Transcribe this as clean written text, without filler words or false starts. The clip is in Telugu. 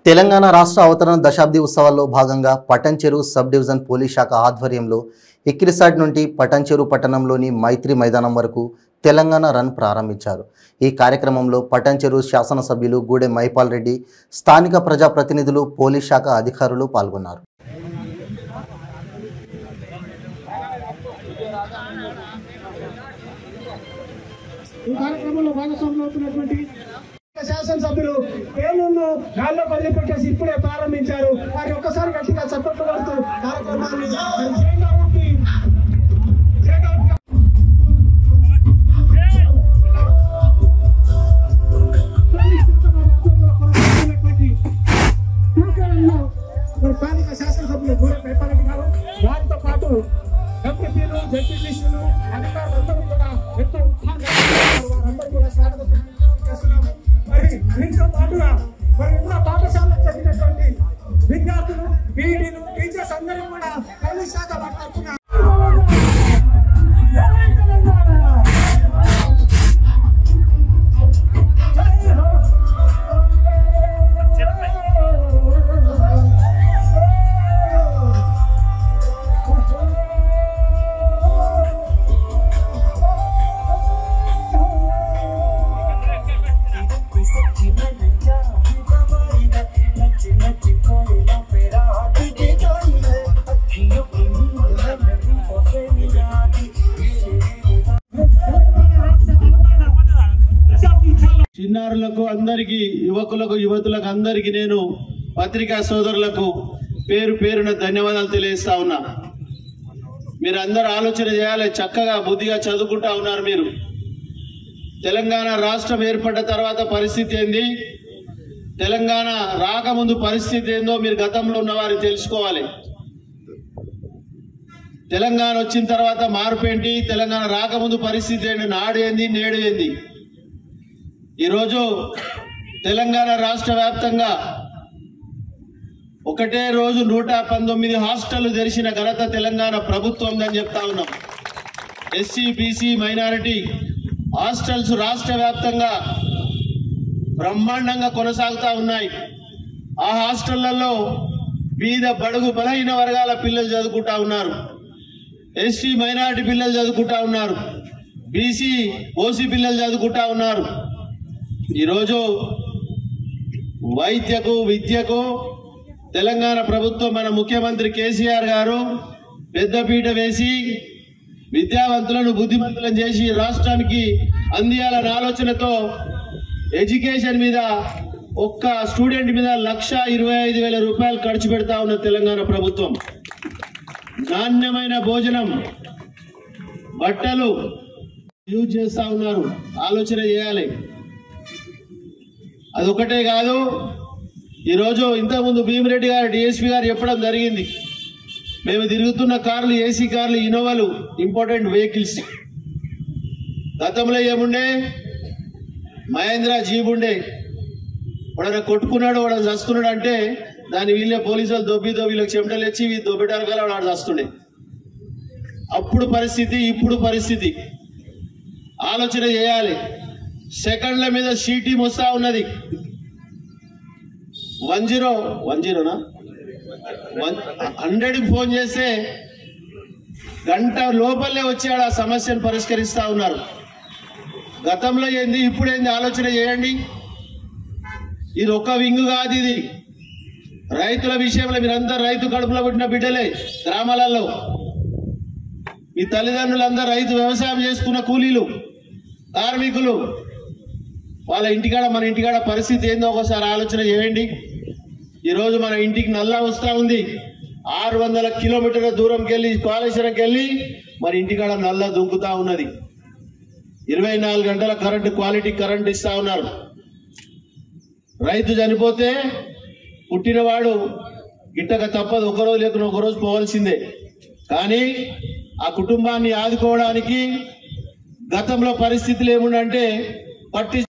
తెలంగాణ రాష్ట్ర అవతరణ దశాబ్ది ఉత్సవాల్లో భాగంగా పటంచెరు సబ్ డివిజన్ పోలీస్ శాఖ ఆధ్వర్యంలో ఇక్రిసాడ్ నుండి పటంచెరు పట్టణంలోని మైత్రి మైదానం వరకు తెలంగాణ రన్ ప్రారంభించారు। ఈ కార్యక్రమంలో పటంచెరు శాసనసభ్యులు గూడెం మైపాల్ రెడ్డి, స్థానిక ప్రజాప్రతినిధులు, పోలీస్ శాఖ అధికారులు పాల్గొన్నారు। శాసనసభ్యులు పేర్లను గాల్లో వదిలిపెట్టేసి ఇప్పుడే ప్రారంభించారు। వారి ఒక్కసారి గట్టిగా చప్పట్లు కొడుతూ కార్యక్రమాన్ని స్థానిక శాసనసభ్యులు గూడెం మైపాల్ రెడ్డి గారు, వారితో పాటు ఎంపీలు, జడ్పీటీసీలు, అధికారులందరూ కూడా ఎంతో ఉత్సాహంగా వారందరూ కూడా స్వాగతం చేస్తున్నాము। మరి దీంతో పాటుగా ఇంకా పాఠశాలకు చెందినటువంటి విద్యార్థులు, పీఈడీలు, టీచర్స్ అందరూ కూడా పోలీస్ శాఖ తరఫున చిన్నారులకు అందరికీ, యువకులకు, యువతులకు అందరికీ నేను పత్రికా సోదరులకు పేరు పేరున ధన్యవాదాలు తెలియజేస్తా ఉన్నా। మీరు అందరూ ఆలోచన చేయాలి, చక్కగా బుద్ధిగా చదువుకుంటా ఉన్నారు। మీరు తెలంగాణ రాష్ట్రం ఏర్పడ్డ తర్వాత పరిస్థితి ఏంది, తెలంగాణ రాకముందు పరిస్థితి ఏందో మీరు గతంలో ఉన్న వారు తెలుసుకోవాలి। తెలంగాణ వచ్చిన తర్వాత మార్పు ఏంటి, తెలంగాణ రాకముందు పరిస్థితి ఏంటి, నాడు ఏంది, నేడు ఏంది। ఈరోజు తెలంగాణ రాష్ట్ర వ్యాప్తంగా ఒకటే రోజు 119 హాస్టళ్లు తెరిచిన ఘనత తెలంగాణ ప్రభుత్వం అని చెప్తా ఉన్నాం। ఎస్సీ, బీసీ, మైనారిటీ హాస్టల్స్ రాష్ట్ర వ్యాప్తంగా బ్రహ్మాండంగా కొనసాగుతా ఉన్నాయి। ఆ హాస్టళ్లలో బీద, బడుగు, బలహీన వర్గాల పిల్లలు చదువుకుంటా ఉన్నారు, ఎస్సీ, మైనారిటీ పిల్లలు చదువుకుంటా ఉన్నారు, బీసీ, ఓసీ పిల్లలు చదువుకుంటా ఉన్నారు। ఈరోజు వైద్యకు, విద్యకు తెలంగాణ ప్రభుత్వం, మన ముఖ్యమంత్రి కేసీఆర్ గారు పెద్దపీట వేసి విద్యావంతులను, బుద్ధిమంతులను చేసి రాష్ట్రానికి అందియాలన్న ఆలోచనతో ఎడ్యుకేషన్ మీద ఒక్క స్టూడెంట్ మీద 1,25,000 రూపాయలు ఖర్చు పెడతా ఉన్న తెలంగాణ ప్రభుత్వం। నాణ్యమైన భోజనం, బట్టలు యూజ్ చేస్తా ఉన్నారు, ఆలోచన చేయాలి। అదొకటే కాదు, ఈరోజు ఇంతకుముందు భీమిరెడ్డి గారు, డిఎస్పీ గారు చెప్పడం జరిగింది, మేము తిరుగుతున్న కార్లు ఏసీ కార్లు, ఇన్నోవాలు, ఇంపార్టెంట్ వెహికల్స్। గతంలో ఏముండే, మహేంద్ర జీప్ ఉండే, వాడన కొట్టుకున్నాడు, వాడు చస్తున్నాడు అంటే దాని వీళ్ళే పోలీసులు దొబ్బి వీళ్ళకి చెమటలు ఇచ్చి వీళ్ళు దొబ్బెటారు కదా వాడు చస్తుండే। అప్పుడు పరిస్థితి, ఇప్పుడు పరిస్థితి ఆలోచన చేయాలి। సెకండ్ల మీద షీటీం వస్తా ఉన్నది, 100కి ఫోన్ చేస్తే గంట లోపలే వచ్చి ఆ సమస్యను పరిష్కరిస్తా ఉన్నారు। గతంలో ఏంది, ఇప్పుడేంది, ఆలోచన చేయండి। ఇది ఒక వింగు కాదు, ఇది రైతుల విషయంలో మీరందరూ రైతు కడుపులో పుట్టిన బిడ్డలే। గ్రామాలలో మీ తల్లిదండ్రులందరూ రైతు వ్యవసాయం చేసుకున్న కూలీలు, కార్మికులు, వాళ్ళ ఇంటికాడ, మన ఇంటికాడ పరిస్థితి ఏందో ఒకసారి ఆలోచన చేయండి। ఈరోజు మన ఇంటికి నల్లా వస్తూ ఉంది, 600 కిలోమీటర్ల దూరంకి వెళ్ళి, కాళేశ్వరంకి వెళ్ళి మన ఇంటికాడ నల్లా దుంకుతా ఉన్నది। 24 గంటల కరెంటు, క్వాలిటీ కరెంట్ ఇస్తా ఉన్నారు। రైతు చనిపోతే పుట్టినవాడు గిట్టక తప్పదు, ఒకరోజు లేకుండా ఒకరోజు పోవాల్సిందే। కానీ ఆ కుటుంబాన్ని ఆదుకోవడానికి గతంలో పరిస్థితులు ఏముండంటే పట్టి